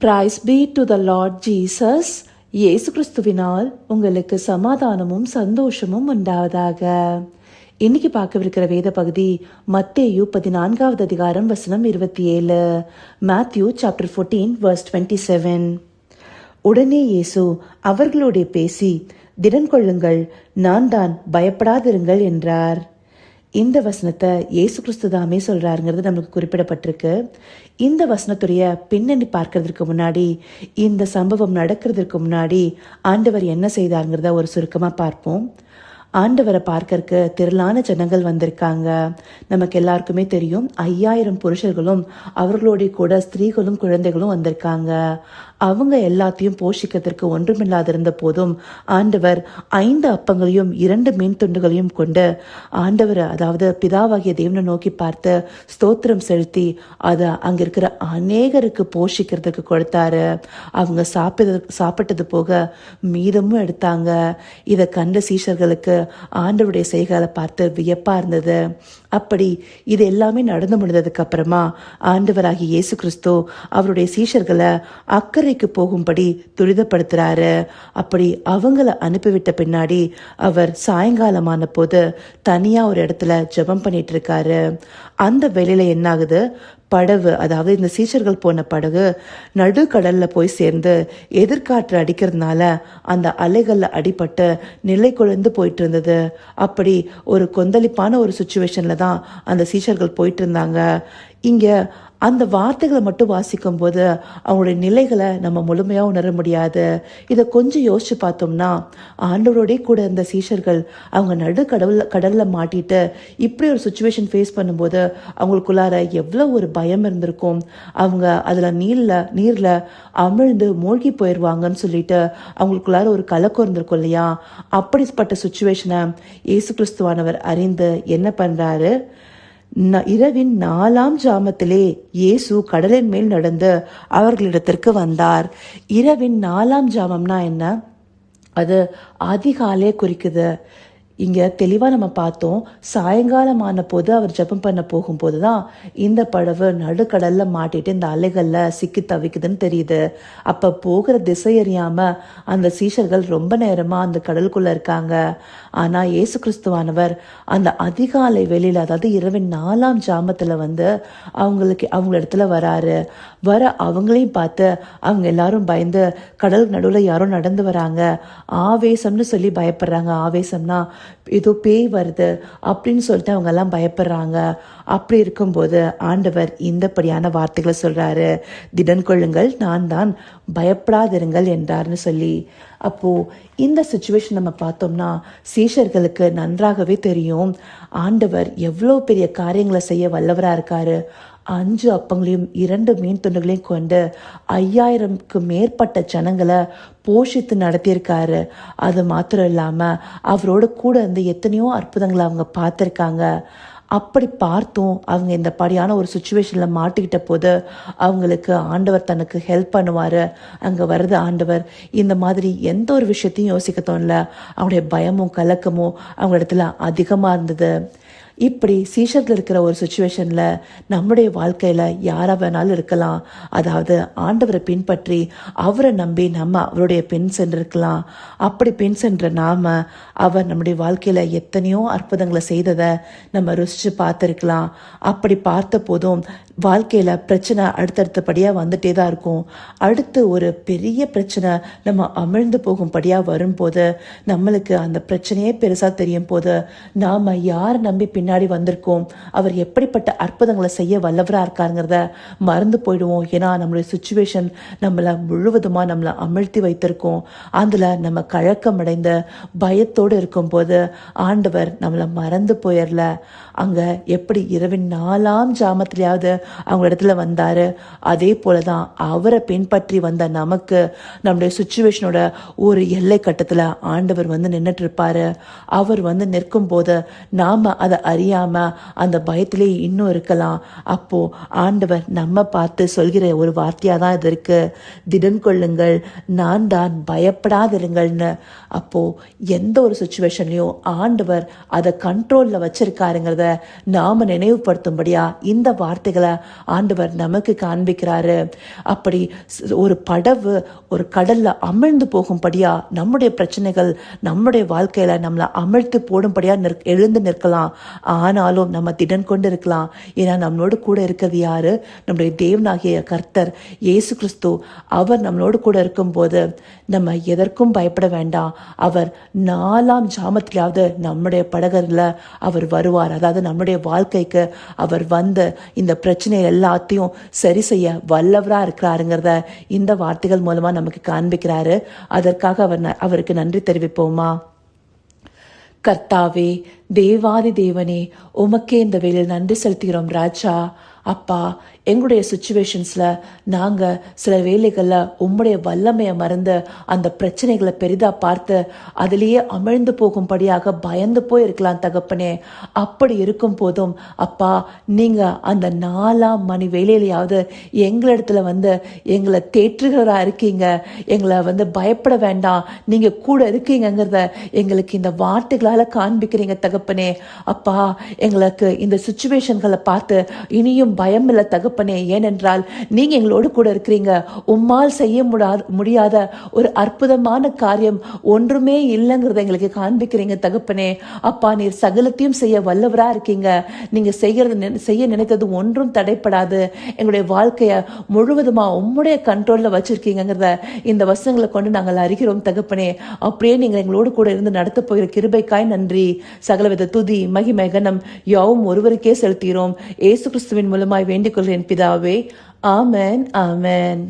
Price B to the Lord Jesus. இயேசு கிறிஸ்துவினால் உங்களுக்கு சமாதானமும் சந்தோஷமும் உண்டாவதாக. இன்னைக்கு பார்க்கவிருக்கிற வேத பகுதி மத்தேயு 14வது அதிகாரம் வசனம் 27, மேத்யூ சாப்டர் 14 verse 27. உடனே இயேசு அவர்களோட பேசி, திடன் கொள்ளுங்கள், நான் தான், பயப்படாதிருங்கள் என்றார். இந்த வசனத்தை இயேசு கிறிஸ்து தாமே சொல்றாருங்கிறது நமக்கு குறிப்பிடப்பட்டிருக்கு. இந்த வசனத்துடைய பின்னணி பார்க்கறதுக்கு முன்னாடி, இந்த சம்பவம் நடக்கிறதுக்கு முன்னாடி ஆண்டவர் என்ன செய்தாருங்கிறத ஒரு சுருக்கமா பார்ப்போம். ஆண்டவரை பார்க்கறக்கு திரளான ஜனங்கள் வந்திருக்காங்க. நமக்கு எல்லாருக்குமே தெரியும், 5000 புருஷர்களும் அவர்களோட கூட ஸ்திரீகளும் குழந்தைகளும் வந்திருக்காங்க. அவங்க எல்லாத்தையும் போஷிக்கிறதுக்கு ஒன்றுமில்லாத இருந்த போதும் ஆண்டவர் 5 அப்பங்களையும் 2 மீன் துண்டுகளையும் கொண்டு ஆண்டவர், அதாவது பிதாவாகிய தேவனை நோக்கி பார்த்து ஸ்தோத்திரம் செலுத்தி அதை அங்க இருக்கிற அநேகருக்கு போஷிக்கிறதுக்கு கொடுத்தாரு. அவங்க சாப்பிட்டது போக மீதமும் எடுத்தாங்க. இதை கண்ட சீஷர்களுக்கு ஆண்டவருடைய செய்கைகளை பார்த்து வியப்பா இருந்தது. அப்படி இது எல்லாமே நடந்து முடிந்ததுக்கு அப்புறமா ஆண்டவராகிய இயேசு கிறிஸ்து அவருடைய சீஷர்களை அக்கறைக்கு போகும்படி துரிதப்படுத்துறாரு. அப்படி அவங்கள அனுப்பிவிட்ட பின்னாடி அவர் சாயங்காலமான போது தனியா ஒரு இடத்துல ஜெபம் பண்ணிட்டு இருக்காரு. அந்த வேளையில என்ன ஆகுது, படகு, அதாவது இந்த சீஷர்கள் போன படகு நடுக்கடல்ல போய் சேர்ந்து எதிர்காற்று அடிக்கிறதுனால அந்த அலைகள்ல அடிபட்டு நிலை குலைந்து போயிட்டு இருந்தது. அப்படி ஒரு கொந்தளிப்பான ஒரு சுச்சுவேஷன்ல தான் அந்த சீஷர்கள் போயிட்டு இருந்தாங்க. இங்க அந்த வார்த்தைகளை மட்டும் வாசிக்கும் போது அவங்களுடைய நிலைகளை நம்ம முழுமையா உணர முடியாது. இதை கொஞ்சம் யோசிச்சு பார்த்தோம்னா, ஆண்டவரோடய கூட இந்த சீஷர்கள் அவங்க கடல்ல மாட்டிட்டு இப்படி ஒரு சுச்சுவேஷன் ஃபேஸ் பண்ணும்போது அவங்களுக்குள்ளார எவ்வளவு ஒரு பயம் இருந்திருக்கும். அவங்க அதுல நீர்ல அமிழ்ந்து மூழ்கி போயிடுவாங்கன்னு சொல்லிட்டு அவங்களுக்குள்ளார ஒரு கலக்கம் இருந்திருக்கும் இல்லையா? அப்படிப்பட்ட சுச்சுவேஷனை இயேசு கிறிஸ்துவானவர் அறிந்து என்ன பண்றாரு, இரவின் 4ஆம் ஜாமத்திலே இயேசு கடலின் மேல் நடந்து அவர்களிடத்திற்கு வந்தார். இரவின் 4ஆம் ஜாமம்னா என்ன? அது அதிகாலே குறிக்குது. இங்க தெளிவா நம்ம பார்த்தோம், சாயங்காலமான போது அவர் ஜெபம் பண்ண போகும்போது தான் இந்த படகு நடுக்கடல்ல மாட்டிட்டு இந்த அலைகள்ல சிக்கி தவிக்குதுன்னு தெரியுது. அப்ப போகிற திசை அறியாம அந்த சீஷர்கள் ரொம்ப நேரமா அந்த கடலுக்குள்ள இருக்காங்க. ஆனா இயேசு கிறிஸ்துவானவர் அந்த அதிகாலை வெளியில, அதாவது இரவின் 4ஆம் ஜாமத்துல அவங்க இடத்துல வராரு. அவங்களையும் பார்த்து அவங்க எல்லாரும் பயந்து, கடல் நடுவுல யாரும் நடந்து வராங்க, ஆவேசம்னு சொல்லி பயப்படுறாங்க. ஆவேசம்னா ஏதோ பேய் வருது அப்படின்னு சொல்லிட்டு அவங்க எல்லாம் பயப்படுறாங்க. அப்படி இருக்கும்போது ஆண்டவர் இந்தப்படியான வார்த்தைகளை சொல்றாரு, திடன் கொள்ளுங்கள், நான் தான், பயப்படாதிருங்கள் என்றார்னு சொல்லி. அப்போ இந்த சுச்சுவேஷன் நம்ம பார்த்தோம்னா சீஷர்களுக்கு நன்றாகவே தெரியும் ஆண்டவர் எவ்வளவு பெரிய காரியங்களை செய்ய வல்லவரா இருக்காரு. 5 அப்பங்களையும் 2 மீன் துண்டுகளையும் கொண்டு 5000க்கு மேற்பட்ட ஜனங்களை போஷித்து நடத்தியிருக்காரு. அது மாத்திரம் இல்லாம அவரோட கூட இருந்து எத்தனையோ அற்புதங்களை அவங்க பார்த்திருக்காங்க. அப்படி பார்த்தும் அவங்க இந்த படியான ஒரு சுச்சுவேஷன்ல மாட்டிக்கிட்ட போது அவங்களுக்கு ஆண்டவர் தனக்கு ஹெல்ப் பண்ணுவாரு. அங்க வருது ஆண்டவர். இந்த மாதிரி எந்த ஒரு விஷயத்தையும் யோசிக்க தோணல. அவங்களுடைய பயமும் கலக்கமும் அவங்க இடத்துல அதிகமா இருந்தது. இப்படி சீஷர்கள் இருக்கிற ஒரு சுச்சுவேஷன்ல நம்முடைய வாழ்க்கையில யாரா வேணாலும் இருக்கலாம். அதாவது ஆண்டவரை பின்பற்றி அவரை நம்பி நம்ம அவருடைய பின் சென்றிருக்கலாம். அப்படி பின் சென்ற நாம அவர் நம்முடைய வாழ்க்கையில எத்தனையோ அற்புதங்களை செய்ததை நம்ம ருசிச்சு பார்த்திருக்கலாம். அப்படி பார்த்த போதும் வாழ்க்கையில பிரச்சனை அடுத்தடுத்தபடியா வந்துட்டே தான் இருக்கும். அடுத்து ஒரு பெரிய பிரச்சனை நம்ம அமிழ்ந்து போகும்படியா வரும்போது, நம்மளுக்கு அந்த பிரச்சனையே பெருசா தெரியும் போது, நாம யார் நம்பி பின்னாடி வந்திருக்கோம், அவர் எப்படிப்பட்ட அற்புதங்களை செய்ய வல்லவரா இருக்காருங்கிறத மறந்து போயிடுவோம். ஏன்னா நம்மளுடைய சுச்சுவேஷன் நம்மளை முழுவதுமா நம்மளை அமிழ்த்தி வைத்திருக்கோம். அதுல நம்ம கழக்கம் அடைந்த பயத்தோடு இருக்கும் போது ஆண்டவர் நம்மளை மறந்து போயிடல. அங்க எப்படி இரவின் 4ஆம் ஜாமத்திலேயாவது அவங்க இடத்துல வந்தாரு, அதே போலதான் அவரை பின்பற்றி வந்த நமக்கு நம்முடைய சுச்சுவேஷனோட ஒரு எல்லை கட்டத்துல ஆண்டவர் நின்றுட்டு இருப்பாரு. அவர் நிற்கும் போது நாம அதை அறியாம அந்த பயத்திலே இன்னும் இருக்கலாம். அப்போ ஆண்டவர் நம்ம பார்த்து சொல்கிற ஒரு வார்த்தையா தான் இது இருக்கு, திடன் கொள்ளுங்கள், நான் தான், பயப்படாதிருங்கள்னு. அப்போ எந்த ஒரு சுச்சுவேஷன்லயும் ஆண்டவர் அதை கண்ட்ரோல்ல வச்சிருக்காருங்கிறத நாம நினைவுபடுத்தும்படியா இந்த வார்த்தைகளை ஆண்டவர் நமக்கு காண்பிக்கிறாரு. அப்படி ஒரு படகு ஒரு கடல்ல அமிழ்ந்து போகும்படியா நம்முடைய பிரச்சனைகள் நம்முடைய வாழ்க்கையில நம்மளை அமிழ்த்து போடும்படியா எழுந்து நிற்கலாம். ஆனாலும் நம்ம திடன் கொண்டு இருக்கலாம். ஏன்னா நம்மளோடு கூட இருக்கிறது யாரு? நம்முடைய தேவனாகிய கர்த்தர் இயேசு கிறிஸ்து. அவர் நம்மளோடு கூட இருக்கும்போது நம்ம எதற்கும் பயப்பட வேண்டாம். அவர் 4ஆம் ஜாமத்திலாவது நம்முடைய படகுல அவர் வருவார். அதாவது நம்முடைய வாழ்க்கைக்கு அவர் வந்து இந்த பிரச்சனை எல்லாத்தையும் சரி செய்ய வல்லவரா இருக்கிறாருங்கிறத இந்த வார்த்தைகள் மூலமா நமக்கு காண்பிக்கிறாரு. அதற்காக அவருக்கு நன்றி தெரிவிப்போமா? கர்த்தாவே, தேவாதி தேவனே, உமக்கே இந்த வேளையில் நன்றி செலுத்துகிறோம் ராஜா. அப்பா, எங்களுடைய சுச்சுவேஷன்ஸ்ல நாங்க சில வேளைகளில் உம்முடைய வல்லமையை மறந்து அந்த பிரச்சனைகளை பெரிதா பார்த்து அதிலேயே அமிழ்ந்து போகும்படியாக பயந்து போய் இருக்கலாம் தகப்பனே. அப்படி இருக்கும் போதும் அப்பா, நீங்க அந்த 4ஆம் மணி வேளையிலையாவது எங்களிடத்துல வந்து எங்களை தேற்றுகிறதா இருக்கீங்க. எங்களை வந்து பயப்பட வேண்டாம், நீங்க கூட இருக்கீங்கிறத எங்களுக்கு இந்த வார்த்தைகளால காண்பிக்கிறீங்க தகப்பனே. அப்பா, எங்களுக்கு இந்த சுச்சுவேஷன்களை பார்த்து இனியும் பயம் இல்லை தகப்பனே. ஏனென்றால் நீங்க எங்களோடு கூட இருக்கிறீங்க. உம்மால் செய்ய முடியாத ஒரு அற்புதமான காரியம் ஒன்றுமே இல்லைங்கிறத எங்களுக்கு காண்பிக்கிறீங்க தகப்பனே. அப்பா, நீர் சகலத்தையும் செய்ய வல்லவரா இருக்கீங்க. நீங்க செய்ய நினைத்தது ஒன்றும் தடைப்படாது. எங்களுடைய வாழ்க்கைய முழுவதுமா உம்முடைய கண்ட்ரோல்ல வச்சிருக்கீங்கிறத இந்த வசனங்களை கொண்டு நாங்கள் அறிகிறோம் தகப்பனே. அப்படியே நீங்க எங்களோடு கூட இருந்து நடத்த போகிற கிருபைக்காய் நன்றி. சகலவித துதி மகிமை கனம் யாவும் ஒருவருக்கே செலுத்துகிறோம். இயேசு கிறிஸ்துவின் மூலமாய் வேண்டிக் கொள்கிறேன் பிதாவே. ஆமென், ஆமென்.